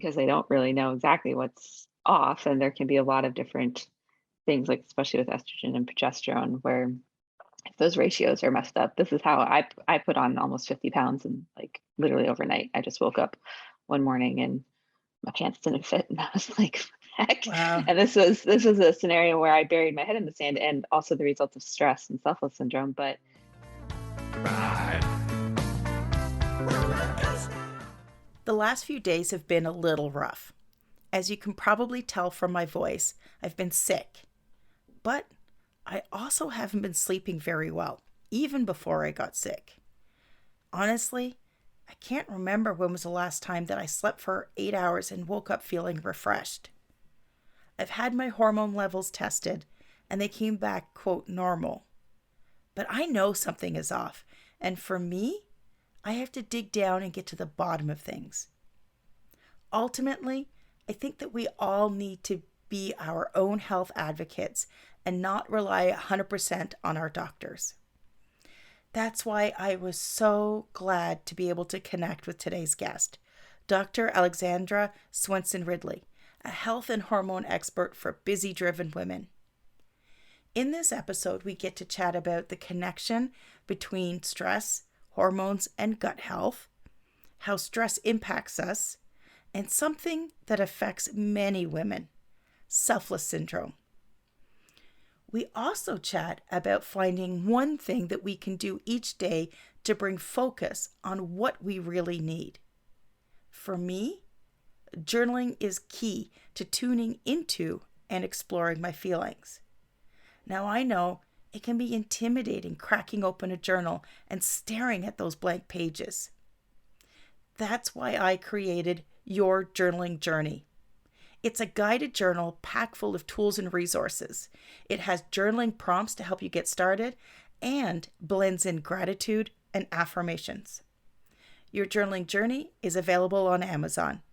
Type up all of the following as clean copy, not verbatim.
because they don't really know exactly what's off. And there can be a lot of different things, like especially with estrogen and progesterone, where if those ratios are messed up, this is how I put on almost 50 pounds and like literally overnight. I just woke up one morning and my pants didn't fit, and I was like, heck. Wow. And this was a scenario where I buried my head in the sand, and also the result of stress and selfless syndrome. But The last few days have been a little rough. As you can probably tell from my voice, I've been sick. But I also haven't been sleeping very well, even before I got sick. Honestly, I can't remember when was the last time that I slept for 8 hours and woke up feeling refreshed. I've had my hormone levels tested, and they came back, quote, normal. But I know something is off, and for me, I have to dig down and get to the bottom of things. Ultimately, I think that we all need to be our own health advocates and not rely 100% on our doctors. That's why I was so glad to be able to connect with today's guest, Dr. Alexandra Swenson-Ridley, a health and hormone expert for busy driven women. In this episode, we get to chat about the connection between stress, hormones, and gut health, how stress impacts us, and something that affects many women, selfless syndrome. We also chat about finding one thing that we can do each day to bring focus on what we really need. For me, journaling is key to tuning into and exploring my feelings. Now, I know it can be intimidating cracking open a journal and staring at those blank pages. That's why I created Your Journaling Journey. It's a guided journal packed full of tools and resources. It has journaling prompts to help you get started and blends in gratitude and affirmations. Your Journaling Journey is available on Amazon.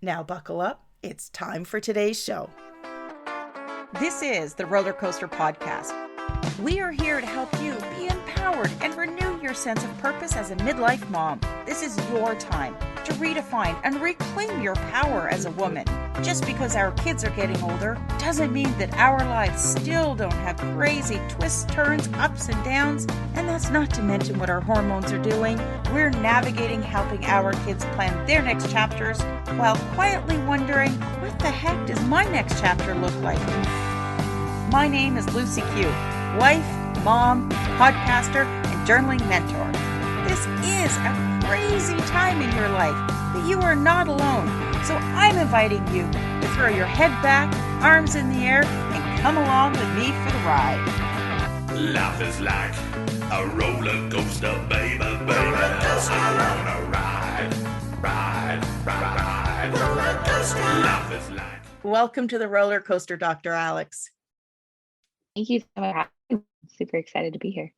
Now buckle up. It's time for today's show. This is the Roller Coaster Podcast. We are here to help you be empowered and renew your sense of purpose as a midlife mom. This is your time to redefine and reclaim your power as a woman. Just because our kids are getting older doesn't mean that our lives still don't have crazy twists, turns, ups and downs. And that's not to mention what our hormones are doing. We're navigating helping our kids plan their next chapters while quietly wondering, what the heck does my next chapter look like? My name is Lucy Q, wife, mom, podcaster, and journaling mentor. This is a crazy time in your life, but you are not alone. So I'm inviting you to throw your head back, arms in the air, and come along with me for the ride. Life is like a roller coaster, baby, baby. I wanna ride. Roller coaster. Life is like. Welcome to the roller coaster, Dr. Alex. thank you so much. I'm super excited to be here.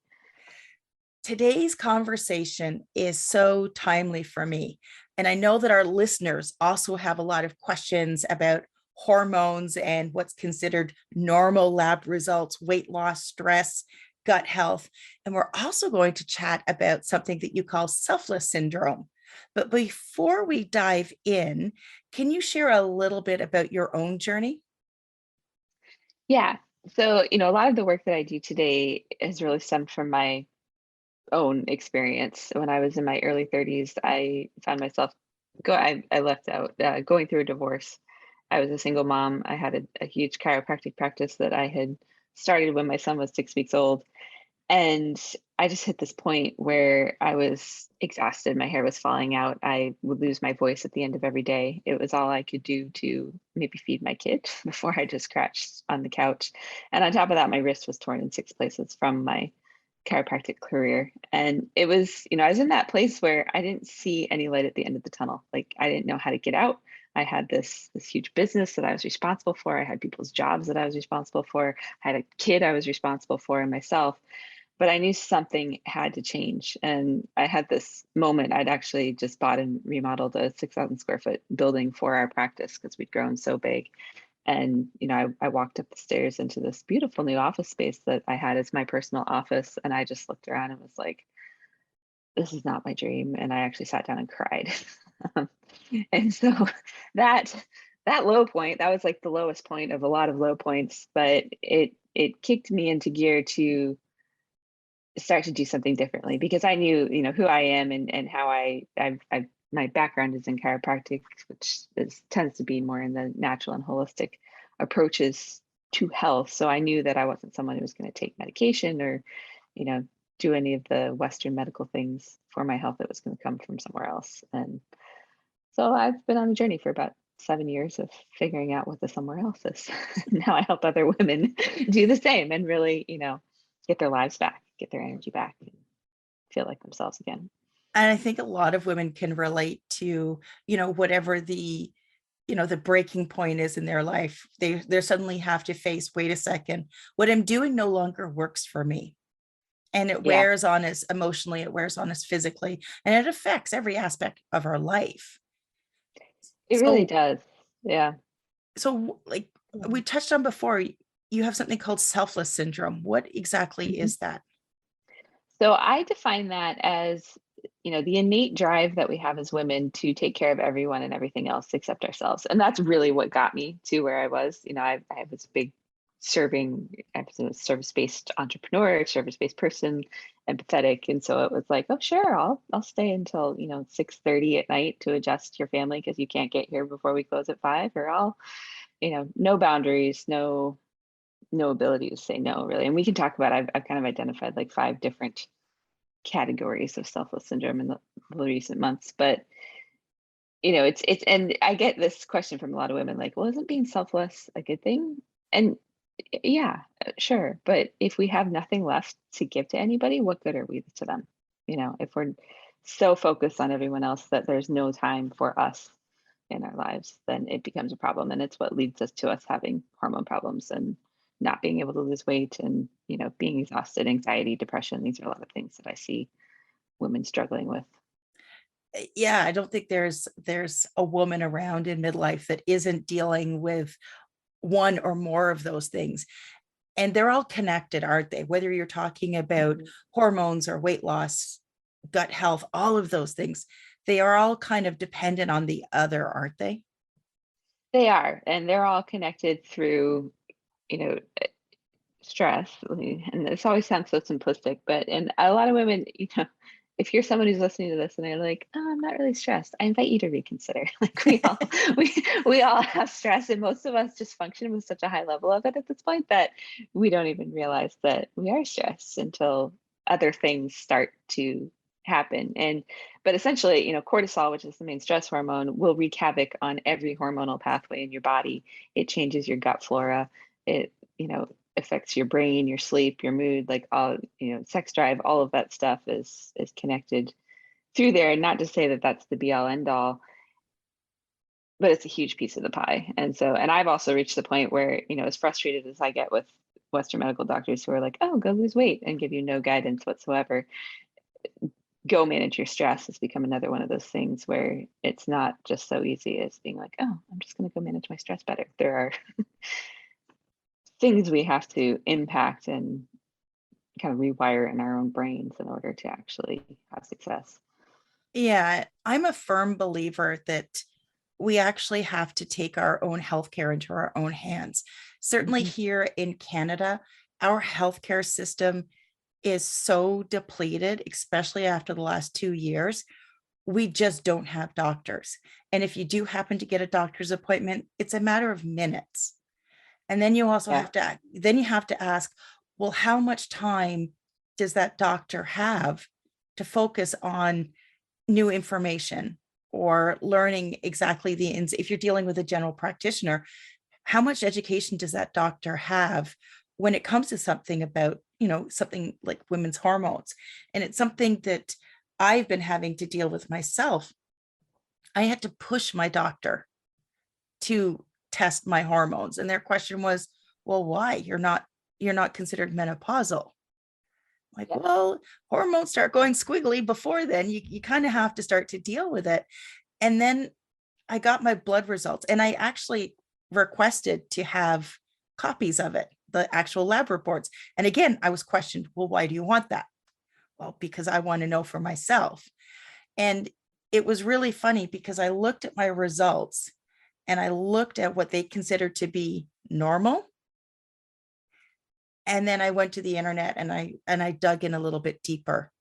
Today's conversation is so timely for me. And I know that our listeners also have a lot of questions about hormones and what's considered normal lab results, weight loss, stress, gut health. And we're also going to chat about something that you call selfless syndrome. But before we dive in, can you share a little bit about your own journey? Yeah. So, a lot of the work that I do today has really stemmed from my own experience. When I was in my early 30s, I found myself I left out going through a divorce. I was a single mom. I had a huge chiropractic practice that I had started when my son was 6 weeks old. And I just hit this point where I was exhausted. My hair was falling out. I would lose my voice at the end of every day. It was all I could do to maybe feed my kid before I just crashed on the couch. And on top of that, my wrist was torn in 6 places from my chiropractic career. And it was, I was in that place where I didn't see any light at the end of the tunnel. Like I didn't know how to get out. I had this huge business that I was responsible for. I had people's jobs that I was responsible for. I had a kid I was responsible for and myself. But I knew something had to change. And I had this moment. I'd actually just bought and remodeled a 6,000 square foot building for our practice because we'd grown so big. And, I walked up the stairs into this beautiful new office space that I had as my personal office. And I just looked around and was like, this is not my dream. And I actually sat down and cried. Um, and so that that low point, that was like the lowest point of a lot of low points, but it kicked me into gear to start to do something differently, because I knew, who I am, and how I've my background is in chiropractic, which tends to be more in the natural and holistic approaches to health. So I knew that I wasn't someone who was going to take medication or, you know, do any of the Western medical things for my health that was going to come from somewhere else. And so I've been on a journey for about 7 years of figuring out what the somewhere else is. Now I help other women do the same and really, get their lives back, get their energy back, and feel like themselves again. And I think a lot of women can relate to, whatever the breaking point is in their life. They suddenly have to face, wait a second, what I'm doing no longer works for me. And it Yeah, wears on us emotionally, it wears on us physically, and it affects every aspect of our life. it really So, does. Yeah. like we touched on before, you have something called selfless syndrome. What exactly Mhm. is that? So I define that as, the innate drive that we have as women to take care of everyone and everything else except ourselves. And that's really what got me to where I was. I was big I was a service-based entrepreneur, service-based person, empathetic. And so it was like, oh, sure, I'll stay until, 6:30 at night to adjust your family because you can't get here before we close at 5, or I'll, no boundaries, no ability to say no, really. And we can talk about, I've kind of identified like 5 different categories of selfless syndrome in the recent months. But it's and I get this question from a lot of women, like, well, isn't being selfless a good thing? And yeah, sure, but if we have nothing left to give to anybody, what good are we to them? If we're so focused on everyone else that there's no time for us in our lives, then it becomes a problem, and it's what leads us to us having hormone problems and not being able to lose weight, and being exhausted, anxiety, depression. These are a lot of things that I see women struggling with. Yeah, I don't think there's a woman around in midlife that isn't dealing with one or more of those things. And they're all connected, aren't they? Whether you're talking about Mhm. hormones or weight loss, gut health, all of those things, they are all kind of dependent on the other, aren't they? They are, and they're all connected through, you know, stress. And this always sounds so simplistic, but and a lot of women, if you're someone who's listening to this and they're like, "Oh, I'm not really stressed," I invite you to reconsider. Like we we all have stress, and most of us just function with such a high level of it at this point that we don't even realize that we are stressed until other things start to happen. And but essentially, cortisol, which is the main stress hormone, will wreak havoc on every hormonal pathway in your body. It changes your gut flora. It, affects your brain, your sleep, your mood, like all, sex drive, all of that stuff is connected through there. And not to say that that's the be all end all, but it's a huge piece of the pie. And so, and I've also reached the point where, as frustrated as I get with Western medical doctors who are like, oh, go lose weight, and give you no guidance whatsoever, go manage your stress has become another one of those things where it's not just so easy as being like, oh, I'm just going to go manage my stress better. There are things we have to impact and kind of rewire in our own brains in order to actually have success. Yeah, I'm a firm believer that we actually have to take our own healthcare into our own hands. Certainly Mhm. here in Canada, our healthcare system is so depleted, especially after the last 2 years. We just don't have doctors. And if you do happen to get a doctor's appointment, it's a matter of minutes. And then you also Yeah. have to ask, well, how much time does that doctor have to focus on new information or learning exactly if you're dealing with a general practitioner, how much education does that doctor have when it comes to something about, something like women's hormones? And it's something that I've been having to deal with myself. I had to push my doctor to test my hormones, and their question was, well, why? You're not considered menopausal. Like, Yeah. well, hormones start going squiggly before then. You kind of have to start to deal with it. And then I got my blood results, and I actually requested to have copies of it, the actual lab reports. And again, I was questioned, well, why do you want that? Well, because I want to know for myself. And it was really funny because I looked at my results and I looked at what they considered to be normal. And then I went to the internet and I dug in a little bit deeper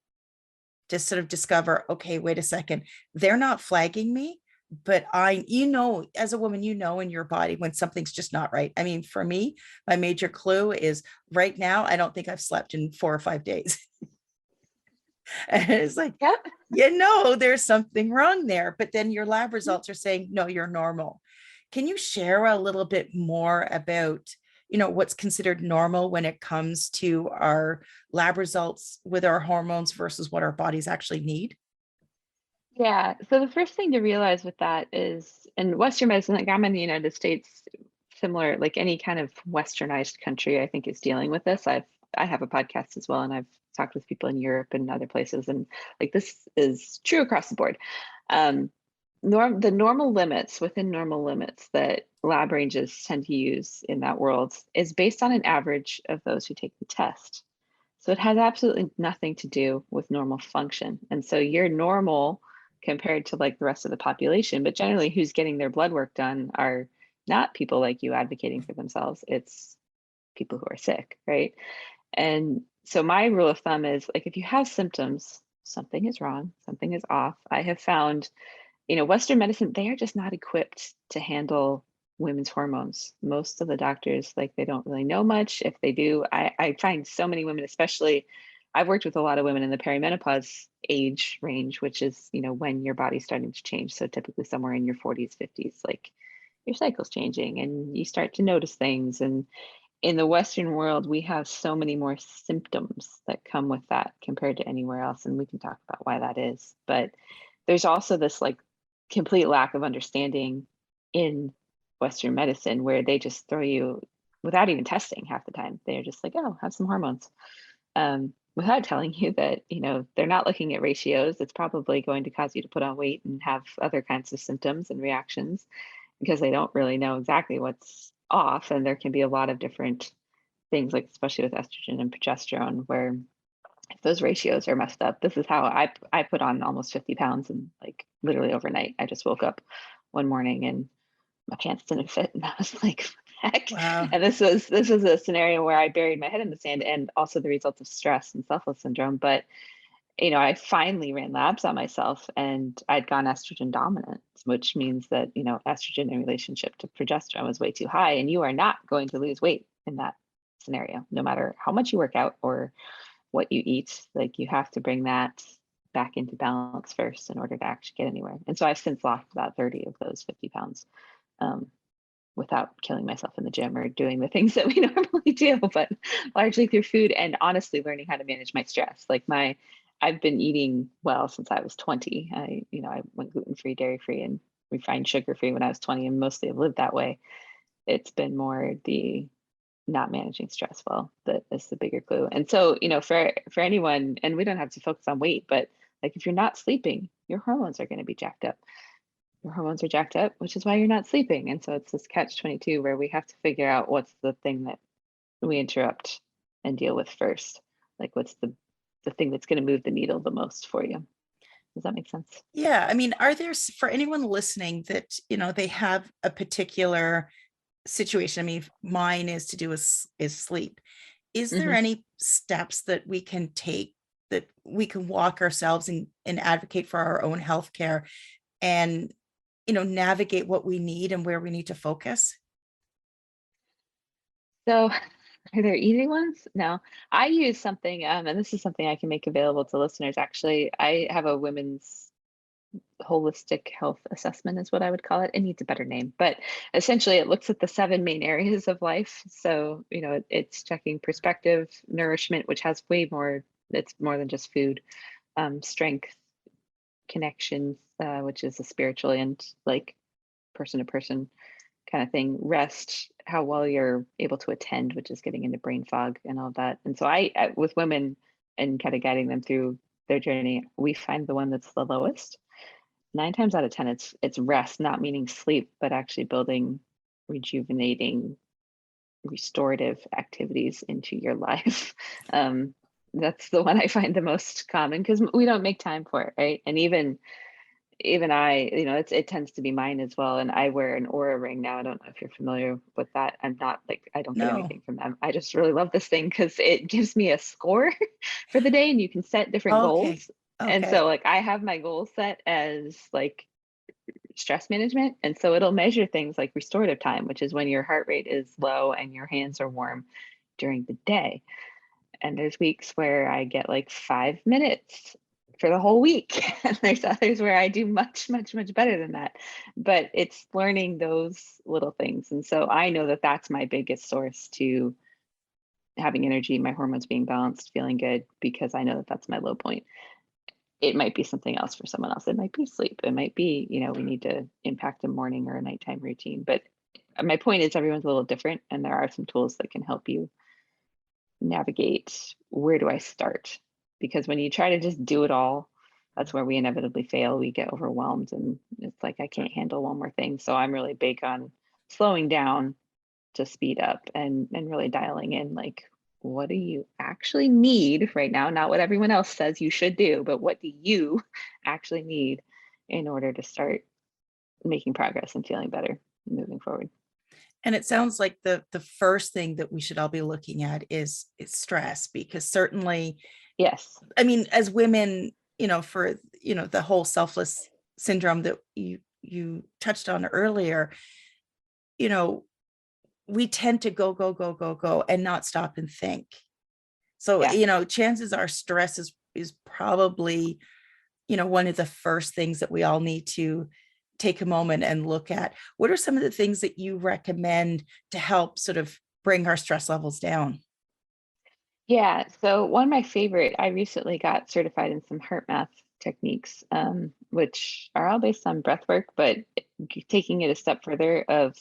to sort of discover, okay, wait a second, they're not flagging me, but as a woman, in your body when something's just not right. I mean, for me, my major clue is right now, I don't think I've slept in 4 or 5 days. And it's like, Yep. there's something wrong there. But then your lab results are saying, no, you're normal. Can you share a little bit more about, what's considered normal when it comes to our lab results with our hormones versus what our bodies actually need? Yeah. So the first thing to realize with that is in Western medicine, like I'm in the United States, similar, like any kind of westernized country, I think is dealing with this. I have a podcast as well, and I've talked with people in Europe and other places, and like this is true across the board. Um, the normal limits within normal limits that lab ranges tend to use in that world is based on an average of those who take the test. So it has absolutely nothing to do with normal function. And so you're normal compared to like the rest of the population, but generally who's getting their blood work done are not people like you advocating for themselves. It's people who are sick, right? And so my rule of thumb is like if you have symptoms, something is wrong, something is off. I have found, Western medicine, they are just not equipped to handle women's hormones. Most of the doctors, like they don't really know much. If they do, I find so many women, especially I've worked with a lot of women in the perimenopause age range, which is, when your body's starting to change. So typically somewhere in your 40s, 50s, like your cycle's changing and you start to notice things. And in the Western world, we have so many more symptoms that come with that compared to anywhere else. And we can talk about why that is. But there's also this like complete lack of understanding in Western medicine where they just throw you without even testing half the time. They're just like, oh, have some hormones. Without telling you that, they're not looking at ratios. It's probably going to cause you to put on weight and have other kinds of symptoms and reactions because they don't really know exactly what's off. And there can be a lot of different things, like especially with estrogen and progesterone, where if those ratios are messed up, this is how I put on almost 50 pounds and like literally overnight. I just woke up one morning and my pants didn't fit and I was like, heck. Wow. And this was a scenario where I buried my head in the sand and also the result of stress and selfless syndrome. But I finally ran labs on myself and I'd gone estrogen dominant, which means that, estrogen in relationship to progesterone was way too high. And you are not going to lose weight in that scenario, no matter how much you work out or what you eat. Like you have to bring that back into balance first in order to actually get anywhere. And so I've since lost about 30 of those 50 pounds without killing myself in the gym or doing the things that we normally do, but largely through food and honestly learning how to manage my stress. Like I've been eating well since I was 20. I went gluten-free, dairy-free, and refined sugar-free when I was 20, and mostly have lived that way. It's been more the not managing stress well that is the bigger clue. And so, for anyone, and we don't have to focus on weight, but like if you're not sleeping, your hormones are going to be jacked up. Your hormones are jacked up, which is why you're not sleeping. And so it's this catch-22 where we have to figure out what's the thing that we interrupt and deal with first. Like what's the thing that's going to move the needle the most for you. Does that make sense? Yeah. I mean, are there, for anyone listening that, they have a particular situation? I mean, mine is to do is sleep. Is there Hmm. any steps that we can take, that we can walk ourselves and advocate for our own healthcare and, navigate what we need and where we need to focus? So are there easy ones? No, I use something, and this is something I can make available to listeners. Actually, I have a women's holistic health assessment is what I would call it. It needs a better name, but essentially it looks at the 7 main areas of life. So, it's checking perspective, nourishment, which has way more, it's more than just food, strength, connections, which is a spiritual and like person to person kind of thing, rest, how well you're able to attend, which is getting into brain fog and all that. And so I with women and kind of guiding them through their journey, we find the one that's the lowest. 9 times out of 10, it's rest, not meaning sleep, but actually building rejuvenating, restorative activities into your life. That's the one I find the most common because we don't make time for it, right? And even I, it tends to be mine as well. And I wear an Aura ring now. I don't know if you're familiar with that. I'm not like, I don't get No. anything from them. I just really love this thing because it gives me a score for the day and you can set different Okay. goals. And Okay. so like I have my goal set as like stress management. And so it'll measure things like restorative time, which is when your heart rate is low and your hands are warm during the day. And there's weeks where I get like 5 minutes for the whole week. And there's others where I do much, much, much better than that. But it's learning those little things. And so I know that that's my biggest source to having energy, my hormones being balanced, feeling good, because I know that that's my low point. It might be something else for someone else. It might be sleep. It might be, we need to impact a morning or a nighttime routine. But my point is everyone's a little different. And there are some tools that can help you navigate where do I start? Because when you try to just do it all, that's where we inevitably fail. We get overwhelmed and it's like, I can't handle one more thing. So I'm really big on slowing down to speed up and really dialing in like, what do you actually need right now? Not what everyone else says you should do, but what do you actually need in order to start making progress and feeling better moving forward? And it sounds like the first thing that we should all be looking at is stress, because certainly, Yes. I mean, as women, for the whole selfless syndrome that you touched on earlier, you know, we tend to go, go, go, go, go and not stop and think. So, Yeah. chances are stress is probably, one of the first things that we all need to take a moment and look at. What are some of the things that you recommend to help sort of bring our stress levels down? Yeah, so one of my favorite, I recently got certified in some heart math techniques, which are all based on breath work, but taking it a step further of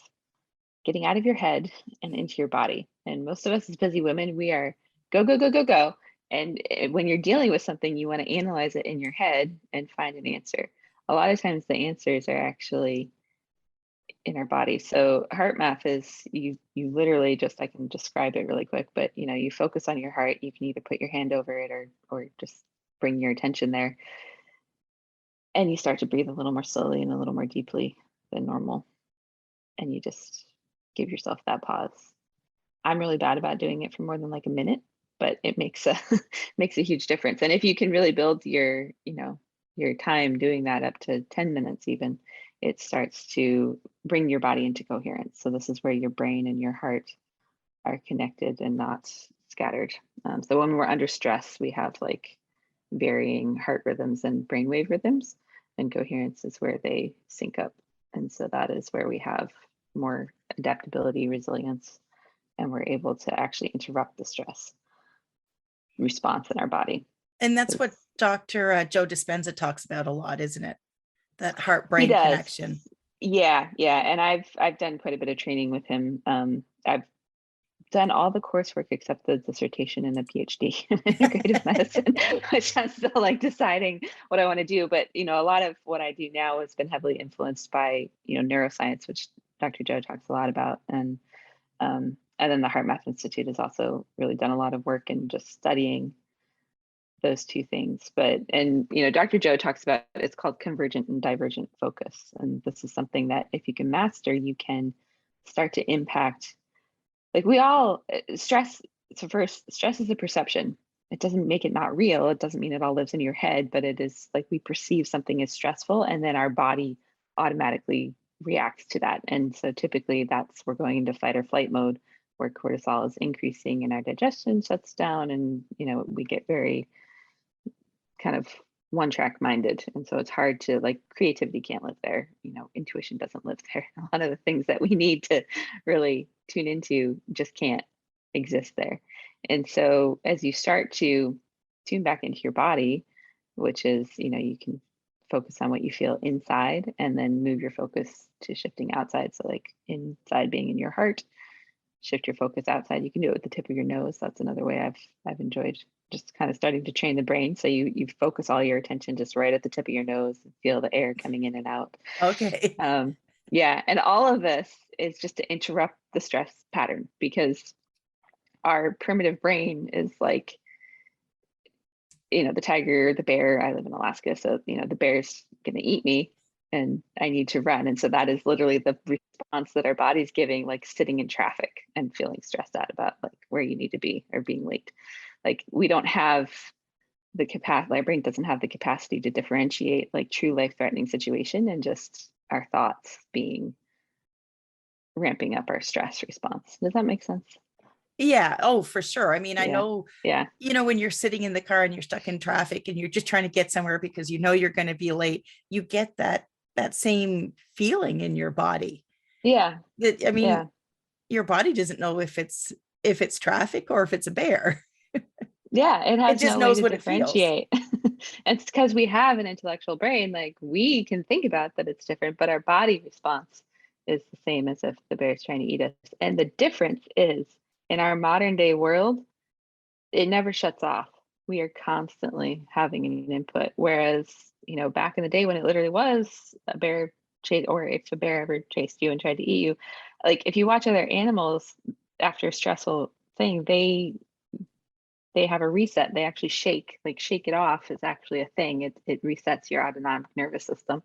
getting out of your head and into your body. And most of us as busy women, we are go, go, go, go, go. And when you're dealing with something, you want to analyze it in your head and find an answer. A lot of times the answers are actually in our body. So heart math is you literally just, I can describe it really quick, but you focus on your heart. You can either put your hand over it or just bring your attention there, and you start to breathe a little more slowly and a little more deeply than normal, and you just give yourself that pause. I'm really bad about doing it for more than like a minute, but it makes a makes a huge difference. And if you can really build your time doing that up to 10 minutes even, it starts to bring your body into coherence. So this is where your brain and your heart are connected and not scattered. So when we're under stress, we have like varying heart rhythms and brainwave rhythms, and coherence is where they sync up. And so that is where we have more adaptability, resilience, and we're able to actually interrupt the stress response in our body. And that's 'Cause what Dr. Joe Dispenza talks about a lot, isn't it? That heart he brain does. connection. Yeah, yeah. And I've done quite a bit of training with him. I've done all the coursework except the dissertation and the PhD in integrative medicine, which I'm still like deciding what I want to do. But a lot of what I do now has been heavily influenced by neuroscience, which Dr. Joe talks a lot about, and then the Heart Math Institute has also really done a lot of work in just studying those two things. But Dr. Joe talks about it's called convergent and divergent focus, and this is something that if you can master, you can start to impact. Like we all stress. So first, stress is a perception. It doesn't make it not real. It doesn't mean it all lives in your head, but it is like we perceive something as stressful, and then our body automatically reacts to that. And so typically, that's we're going into fight or flight mode, where cortisol is increasing and our digestion shuts down, and we get very kind of one track minded, and so it's hard to like creativity can't live there, intuition doesn't live there. A lot of the things that we need to really tune into just can't exist there. And so as you start to tune back into your body, which is you can focus on what you feel inside and then move your focus to shifting outside. So like inside being in your heart, shift your focus outside. You can do it with the tip of your nose. That's another way I've enjoyed just kind of starting to train the brain. So you focus all your attention just right at the tip of your nose and feel the air coming in and out. Okay. Yeah, and all of this is just to interrupt the stress pattern because our primitive brain is like the tiger, the bear, I live in Alaska, so the bear's gonna eat me and I need to run. And so that is literally the response that our body's giving, like sitting in traffic and feeling stressed out about like where you need to be or being late. Like we don't have the capacity, our brain doesn't have the capacity to differentiate like true life-threatening situation and just our thoughts being ramping up our stress response. Does that make sense? Yeah. Oh, for sure. I mean, I Yeah. know, Yeah. when you're sitting in the car and you're stuck in traffic and you're just trying to get somewhere because you're going to be late, you get that same feeling in your body. Yeah. That, I Yeah. mean, your body doesn't know if it's traffic or if it's a bear. Yeah. It It has just no way knows to what it feels. differentiate. It's because we have an intellectual brain, like we can think about that it's different, but our body response is the same as if the bear's trying to eat us. And the difference is in our modern day world, it never shuts off. We are constantly having an input. Whereas, back in the day when it literally was a bear chase, or if a bear ever chased you and tried to eat you, like if you watch other animals after a stressful thing, they have a reset. They actually shake, like shake it off is actually a thing. It resets your autonomic nervous system.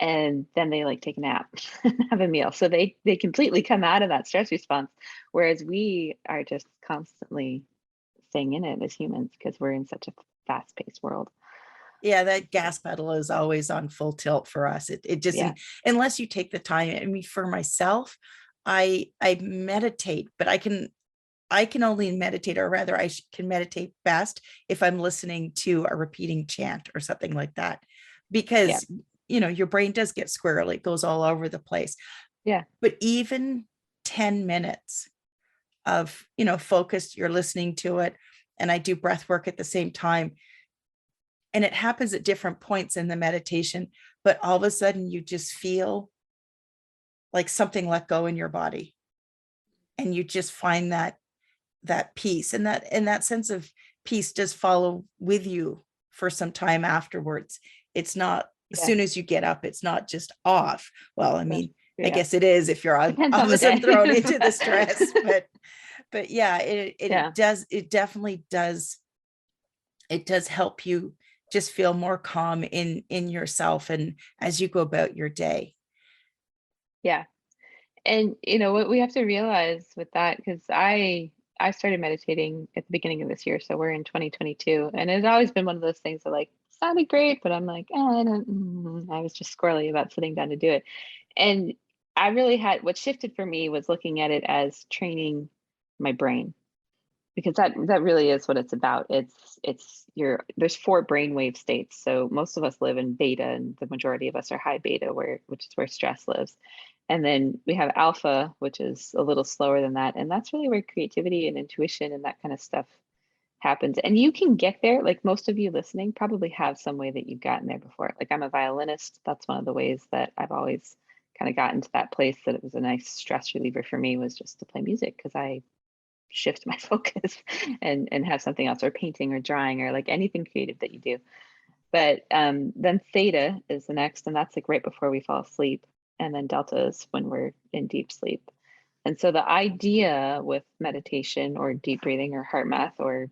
And then they like take a nap and have a meal. So they completely come out of that stress response. Whereas we are just constantly staying in it as humans because we're in such a fast-paced world. Yeah, that gas pedal is always on full tilt for us. It just, Yeah. unless you take the time. I mean, for myself, I meditate, but I can only meditate, or rather can meditate best if I'm listening to a repeating chant or something like that, Yeah. because your brain does get squirrely. It goes all over the place. Yeah. But even 10 minutes of, focused, you're listening to it, and I do breath work at the same time. And it happens at different points in the meditation, but all of a sudden you just feel like something let go in your body. And you just find that peace, and that sense of peace does follow with you for some time afterwards. It's not as Yeah. soon as you get up, it's not just off. Well, I That's, mean, I yeah. guess it is if you're all Depends on of the a sudden day. thrown into the stress, but yeah, Yeah. it definitely does. It does help you just feel more calm in yourself and as you go about your day. Yeah. And what we have to realize with that, because I started meditating at the beginning of this year, so we're in 2022, and it's always been one of those things that like sounded great, but I'm like, oh, I was just squirrely about sitting down to do it. And I really had, what shifted for me was looking at it as training my brain, because that really is what it's about. There's four brainwave states. So most of us live in beta, and the majority of us are high beta, which is where stress lives. And then we have alpha, which is a little slower than that, and that's really where creativity and intuition and that kind of stuff happens. And you can get there. Like most of you listening probably have some way that you've gotten there before. Like I'm a violinist. That's one of the ways that I've always kind of gotten to that place, that it was a nice stress reliever for me, was just to play music, because I shift my focus and have something else, or painting or drawing or like anything creative that you do. But then theta is the next, and that's like right before we fall asleep. And then delta is when we're in deep sleep. And so the idea with meditation or deep breathing or heart math or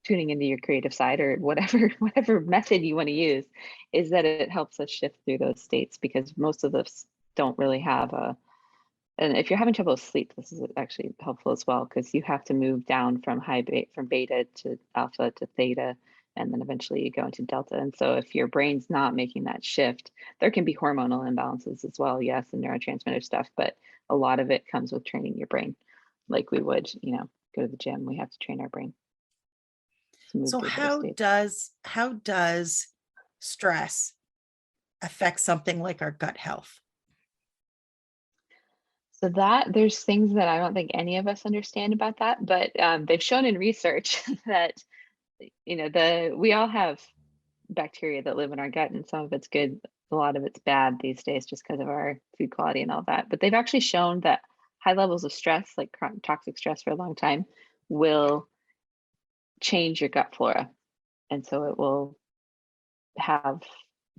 tuning into your creative side, or whatever method you want to use, is that it helps us shift through those states, because most of us don't really have a, and if you're having trouble with sleep, this is actually helpful as well, because you have to move down from from beta to alpha to theta, and then eventually you go into delta. And so if your brain's not making that shift, there can be hormonal imbalances as well, yes, and neurotransmitter stuff, but a lot of it comes with training your brain. Like we would, go to the gym, we have to train our brain to move So through those how states. does stress affect something like our gut health? So that there's things that I don't think any of us understand about that, but they've shown in research that we all have bacteria that live in our gut, and some of it's good, a lot of it's bad these days just because of our food quality and all that. But they've actually shown that high levels of stress, like toxic stress for a long time, will change your gut flora. And so it will have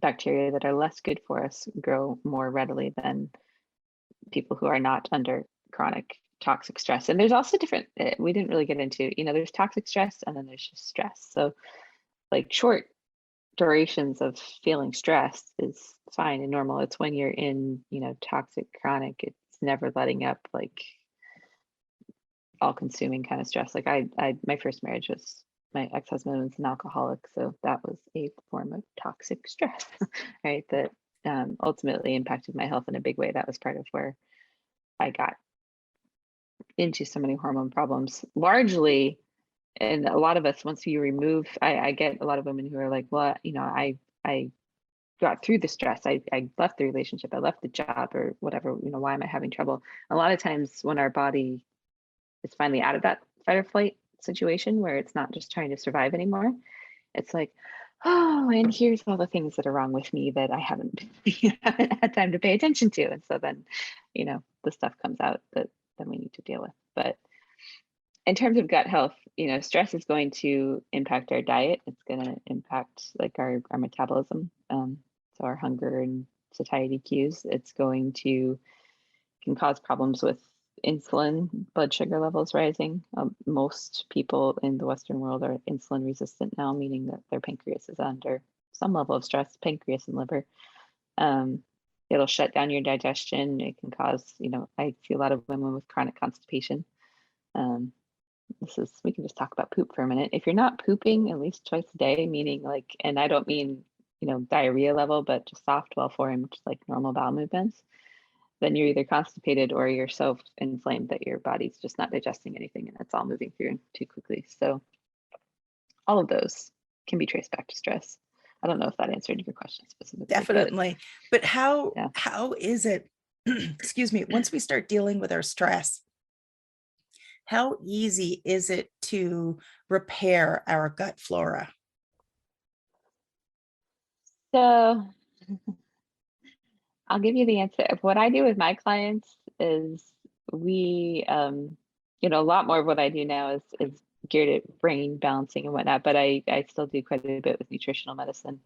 bacteria that are less good for us grow more readily than people who are not under chronic toxic stress. And there's also different, we didn't really get into, there's toxic stress and then there's just stress. So like short durations of feeling stress is fine and normal. It's when you're in, toxic, chronic, it's never letting up, like all consuming kind of stress. Like my first marriage was, my ex-husband was an alcoholic. So that was a form of toxic stress, right? That ultimately impacted my health in a big way. That was part of where I got into so many hormone problems, largely. And a lot of us, once you remove, I get a lot of women who are like, well, I got through the stress. I left the relationship, I left the job or whatever, why am I having trouble? A lot of times when our body is finally out of that fight or flight situation where it's not just trying to survive anymore, it's like, oh, and here's all the things that are wrong with me that I haven't, haven't had time to pay attention to. And so then, the stuff comes out that then we need to deal with. But in terms of gut health, stress is going to impact our diet. It's going to impact like our metabolism. So our hunger and satiety cues. It's going to can cause problems with insulin, blood sugar levels rising. Most people in the Western world are insulin resistant now, meaning that their pancreas is under some level of stress, pancreas and liver. It'll shut down your digestion. It can cause, I see a lot of women with chronic constipation. We can just talk about poop for a minute. If you're not pooping at least twice a day, meaning like, and I don't mean, diarrhea level, but just soft, well-formed, just like normal bowel movements, then you're either constipated or you're so inflamed that your body's just not digesting anything and it's all moving through too quickly. So all of those can be traced back to stress. I don't know if that answered your question specifically. Definitely. But how is it, excuse me, once we start dealing with our stress, how easy is it to repair our gut flora? So I'll give you the answer. What I do with my clients is we, a lot more of what I do now is geared at brain balancing and whatnot, but I still do quite a bit with nutritional medicine.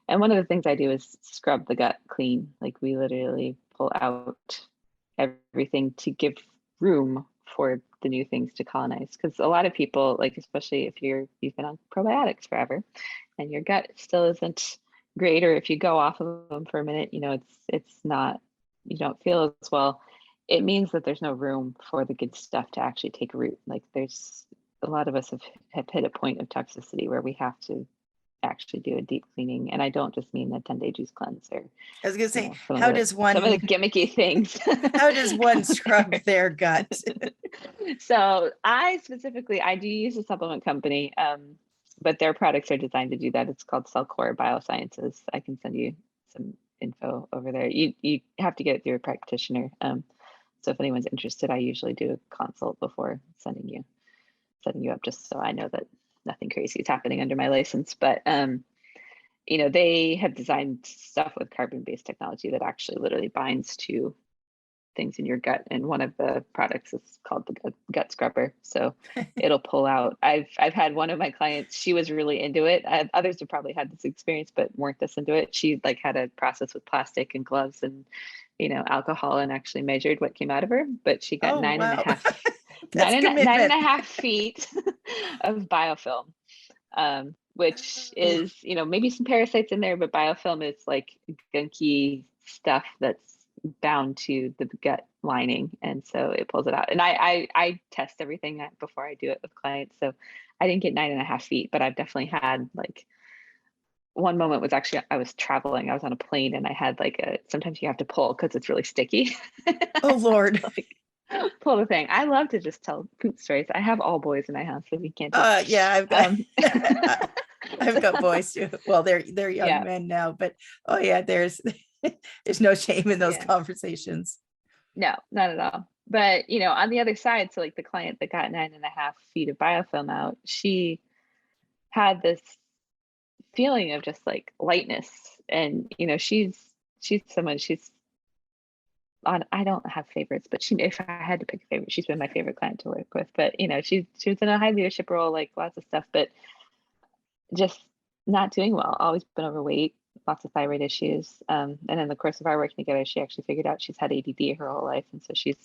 And one of the things I do is scrub the gut clean. Like we literally pull out everything to give room for the new things to colonize. Because a lot of people, like especially if you've been on probiotics forever and your gut still isn't great, or if you go off of them for a minute, it's not, you don't feel as well. It means that there's no room for the good stuff to actually take root. Like there's a lot of us have hit a point of toxicity where we have to actually do a deep cleaning. And I don't just mean the 10-day juice cleanse or I was going to say, some of the gimmicky things. How does one scrub their gut? So I do use a supplement company, but their products are designed to do that. It's called Cellcore Biosciences. I can send you some info over there. You have to get it through a practitioner. So if anyone's interested, I usually do a consult before setting you up, just so I know that nothing crazy is happening under my license. But they have designed stuff with carbon-based technology that actually literally binds to things in your gut. And one of the products is called the gut scrubber. So it'll pull out. I've had one of my clients, she was really into it. Others have probably had this experience, but weren't this into it. She like had a process with plastic and gloves and, alcohol, and actually measured what came out of her, but she got 9.5 feet of biofilm, which is, maybe some parasites in there, but biofilm is like gunky stuff that's bound to the gut lining. And so it pulls it out. And I test everything before I do it with clients. So I didn't get 9.5 feet, but I've definitely had like one moment was actually, I was traveling, I was on a plane and I had like sometimes you have to pull because it's really sticky. Oh Lord. Pull the thing. I love to just tell poop stories. I have all boys in my house, so we can't do yeah, I've got I've got boys too. Well, they're young men now, but oh yeah, there's no shame in those conversations. No, not at all. But on the other side, so like the client that got 9.5 feet of biofilm out, she had this feeling of just like lightness. And she's on, I don't have favorites, but if I had to pick a favorite, she's been my favorite client to work with. But she was in a high leadership role, like lots of stuff, but just not doing well, always been overweight, lots of thyroid issues. And in the course of our working together, she actually figured out she's had ADD her whole life. And so she's,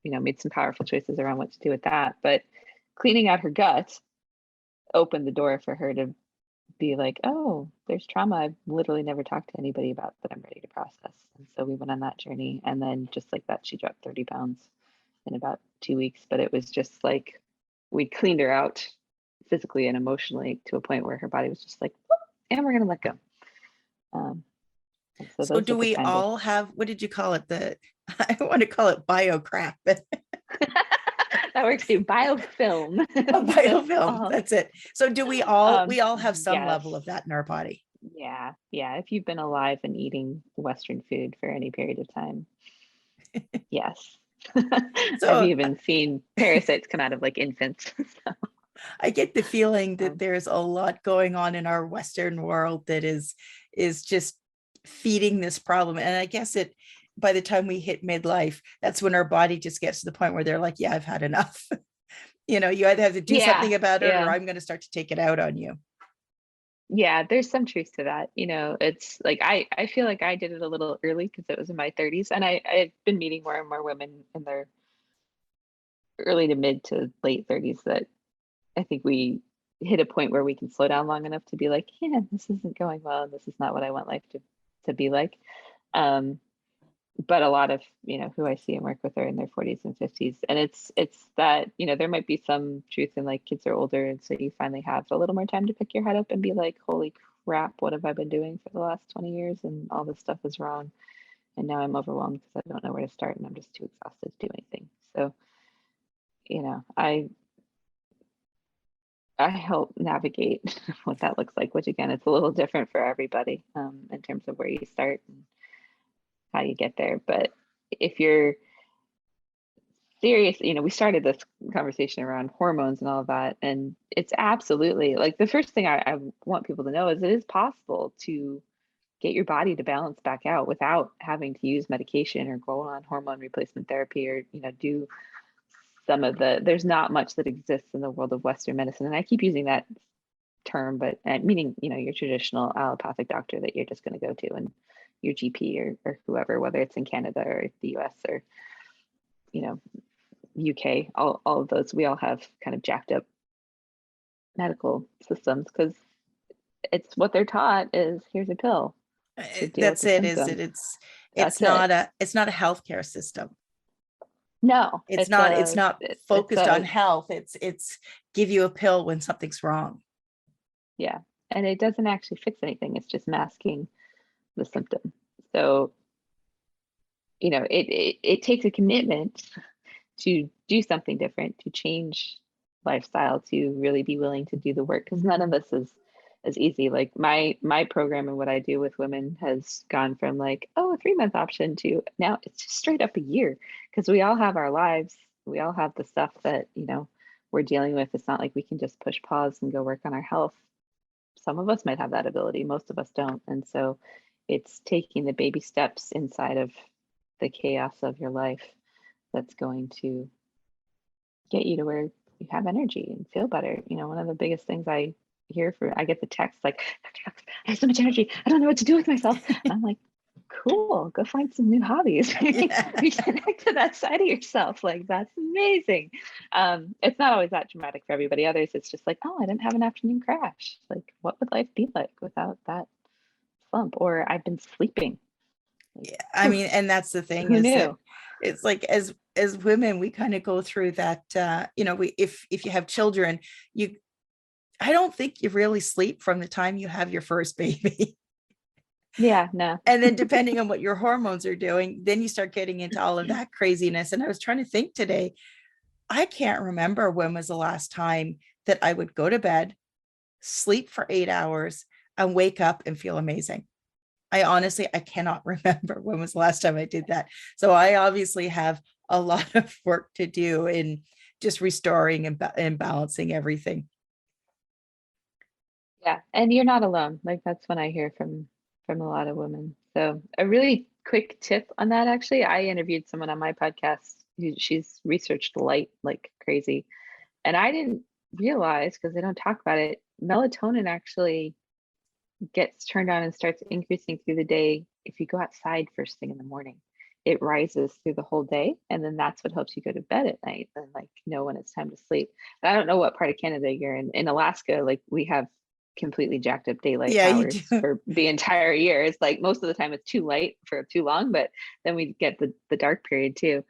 made some powerful choices around what to do with that. But cleaning out her gut opened the door for her to be like, oh, there's trauma I've literally never talked to anybody about that I'm ready to process. And so we went on that journey. And then just like that, she dropped 30 pounds in about 2 weeks. But it was just like we cleaned her out physically and emotionally to a point where her body was just like, "Whoop," and we're going to let go. And so So those do are the we kind of all have, what did you call it? I want to call it bio crap, but that works too. Biofilm. a biofilm. That's it. So do we all have some Yes. level of that in our body? Yeah. Yeah. If you've been alive and eating Western food for any period of time, yes. I've So even seen parasites come out of like infants. So, I get the feeling that um, there's a lot going on in our Western world that is just feeding this problem. And I guess it by the time we hit midlife, that's when our body just gets to the point where they're like, yeah, I've had enough. You know, you either have to do yeah. something about it or Yeah. I'm going to start to take it out on you. Yeah. There's some truth to that. It's like I feel like I did it a little early because it was in my 30s. And I've been meeting more and more women in their early to mid to late 30s that I think we hit a point where we can slow down long enough to be like, yeah, this isn't going well, and this is not what I want life to be like. Um, but a lot of who I see and work with are in their 40s and 50s, and it's that there might be some truth in like kids are older, and so you finally have a little more time to pick your head up and be like, holy crap, what have I been doing for the last 20 years, and all this stuff is wrong, and now I'm overwhelmed because I don't know where to start, and I'm just too exhausted to do anything. So I help navigate what that looks like, which again, it's a little different for everybody in terms of where you start and how you get there. But if you're serious, we started this conversation around hormones and all of that. And it's absolutely like the first thing I want people to know is it is possible to get your body to balance back out without having to use medication or go on hormone replacement therapy or, do there's not much that exists in the world of Western medicine. And I keep using that term, but meaning, your traditional allopathic doctor that you're just going to go to and your GP or whoever, whether it's in Canada or the US or, UK, all of those, we all have kind of jacked up medical systems because it's what they're taught is here's a pill to deal with That's the it, is it? symptom. It's That's it. not a healthcare system. No, It's not it's focused on health. It's give you a pill when something's wrong. yeah. And it doesn't actually fix anything. It's just masking the symptom. So, it takes a commitment to do something different, to change lifestyle, to really be willing to do the work because none of this is as easy. Like my program and what I do with women has gone from like, oh, a 3-month option to now it's just straight up a year because we all have our lives. We all have the stuff that, we're dealing with. It's not like we can just push pause and go work on our health. Some of us might have that ability, most of us don't. And so it's taking the baby steps inside of the chaos of your life that's going to get you to where you have energy and feel better. One of the biggest things I I get the text like, Dr. Cox, I have so much energy. I don't know what to do with myself. And I'm like, cool, go find some new hobbies. Yeah. Reconnect to that side of yourself. Like, that's amazing. It's not always that dramatic for everybody. Others, it's just like, oh, I didn't have an afternoon crash. Like, what would life be like without that slump? Or I've been sleeping. Like, Yeah, I mean, and that's the thing who is that knew? it's like as women, we kind of go through that. We if you have children, you I don't think you really sleep from the time you have your first baby. Yeah, no. And then depending on what your hormones are doing, then you start getting into all of that craziness. And I was trying to think today, I can't remember when was the last time that I would go to bed, sleep for 8 hours, and wake up and feel amazing. I cannot remember when was the last time I did that. So I obviously have a lot of work to do in just restoring and balancing everything. Yeah, and you're not alone. Like that's when I hear from a lot of women. So a really quick tip on that, actually, I interviewed someone on my podcast who she's researched light like crazy, and I didn't realize because they don't talk about it. Melatonin actually gets turned on and starts increasing through the day if you go outside first thing in the morning. It rises through the whole day, and then that's what helps you go to bed at night and like know when it's time to sleep. And I don't know what part of Canada you're in. In Alaska, like we have completely jacked up daylight Yeah, you hours do. for the entire year. It's like most of the time it's too light for too long, but then we get the dark period too.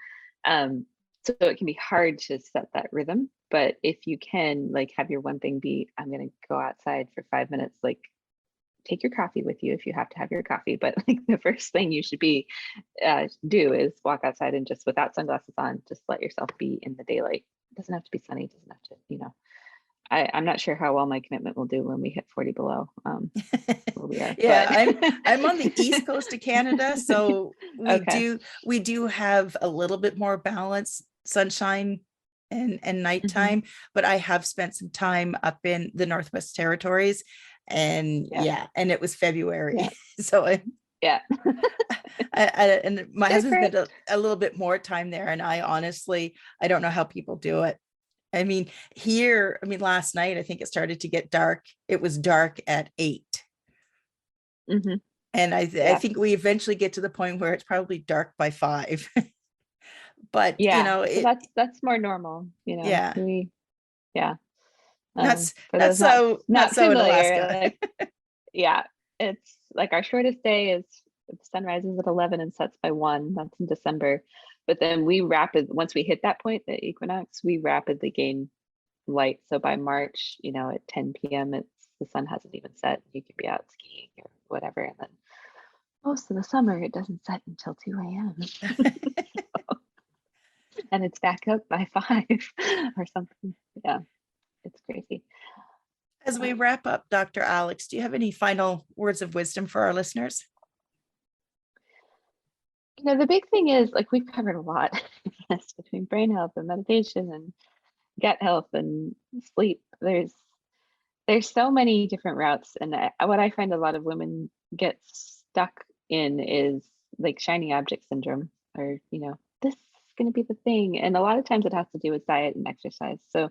So it can be hard to set that rhythm. But if you can like have your one thing be, I'm going to go outside for 5 minutes, like take your coffee with you if you have to have your coffee. But like the first thing you should be do is walk outside and just without sunglasses on, just let yourself be in the daylight. It doesn't have to be sunny. It doesn't have to, I'm not sure how well my commitment will do when we hit 40 below where we are. Yeah, But I'm on the east coast of Canada, so okay. we do have a little bit more balance, sunshine and Hmm. nighttime, but I have spent some time up in the Northwest Territories, and Yeah. and it was Yeah. February. So Yeah. and my husband Different. spent a little bit more time there, and I honestly, I don't know how people do it. I mean, here, I mean, last night, I think it started to get dark. It was dark at 8. Hmm. And I Yeah. think we eventually get to the point where it's probably dark by 5. But, Yeah. So it, that's more normal, yeah, yeah. that's, For that's those not so, not not so in familiar, Alaska. like, yeah, it's like our shortest day is sun rises at 11 and sets by 1. That's in December. But then once we hit that point, the equinox, we rapidly gain light. So by March, at 10 p.m., the sun hasn't even set. You could be out skiing or whatever. And then most of the summer, it doesn't set until 2 a.m. and it's back up by 5 or something. Yeah, it's crazy. As we wrap up, Dr. Alex, do you have any final words of wisdom for our listeners? The big thing is like we've covered a lot yes, between brain health and meditation and gut health and sleep. There's so many different routes, and what I find a lot of women get stuck in is like shiny object syndrome, or this is going to be the thing, and a lot of times it has to do with diet and exercise. So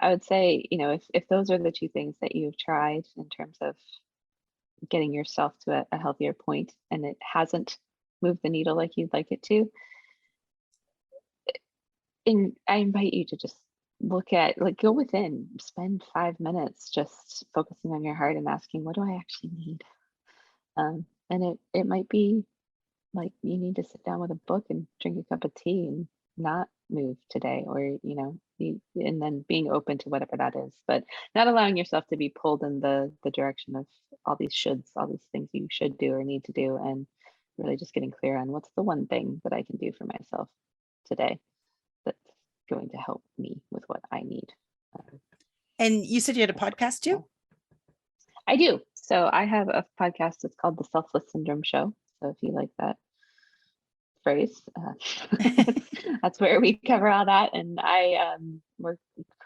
I would say, if those are the two things that you've tried in terms of getting yourself to a healthier point, and it hasn't moved the needle like you'd like it to, and I invite you to just go within, spend 5 minutes just focusing on your heart and asking, what do I actually need? And it might be like you need to sit down with a book and drink a cup of tea and not move today, or and then being open to whatever that is, but not allowing yourself to be pulled in the direction of all these shoulds, all these things you should do or need to do, and really just getting clear on what's the one thing that I can do for myself today that's going to help me with what I need. And you said you had a podcast too? I do. So I have a podcast. It's called the Selfless Syndrome Show. So if you like that phrase, that's where we cover all that. And we're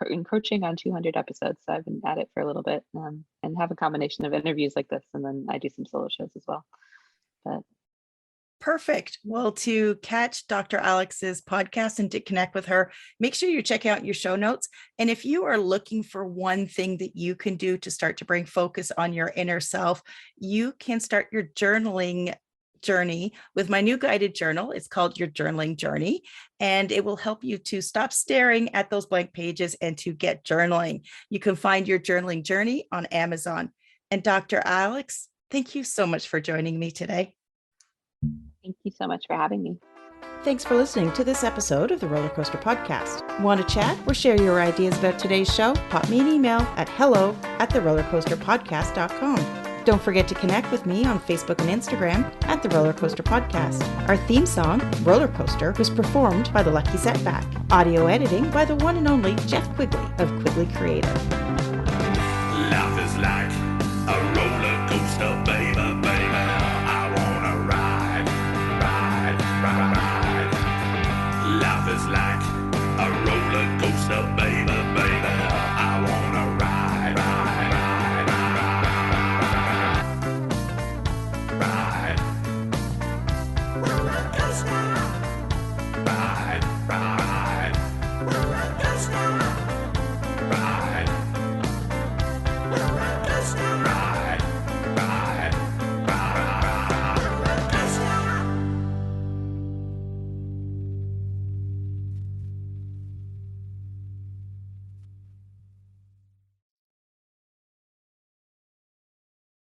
encroaching on 200 episodes. So I've been at it for a little bit, and have a combination of interviews like this, and then I do some solo shows as well. But Perfect. Well, to catch Dr. Alex's podcast and to connect with her, make sure you check out your show notes. And if you are looking for one thing that you can do to start to bring focus on your inner self, you can start your journaling journey with my new guided journal. It's called Your Journaling Journey, and it will help you to stop staring at those blank pages and to get journaling. You can find Your Journaling Journey on Amazon. And Dr. Alex, thank you so much for joining me today. thank you so much for having me. Thanks for listening to this episode of the Roller Coaster Podcast. Want to chat or share your ideas about today's show? Pop me an email at hello@therollercoasterpodcast.com. Don't forget to connect with me on Facebook and Instagram at The Roller Coaster Podcast. Our theme song, Roller Coaster, was performed by The Lucky Setback. Audio editing by the one and only Jeff Quigley of Quigley Creative. Life is like a roller coaster, baby.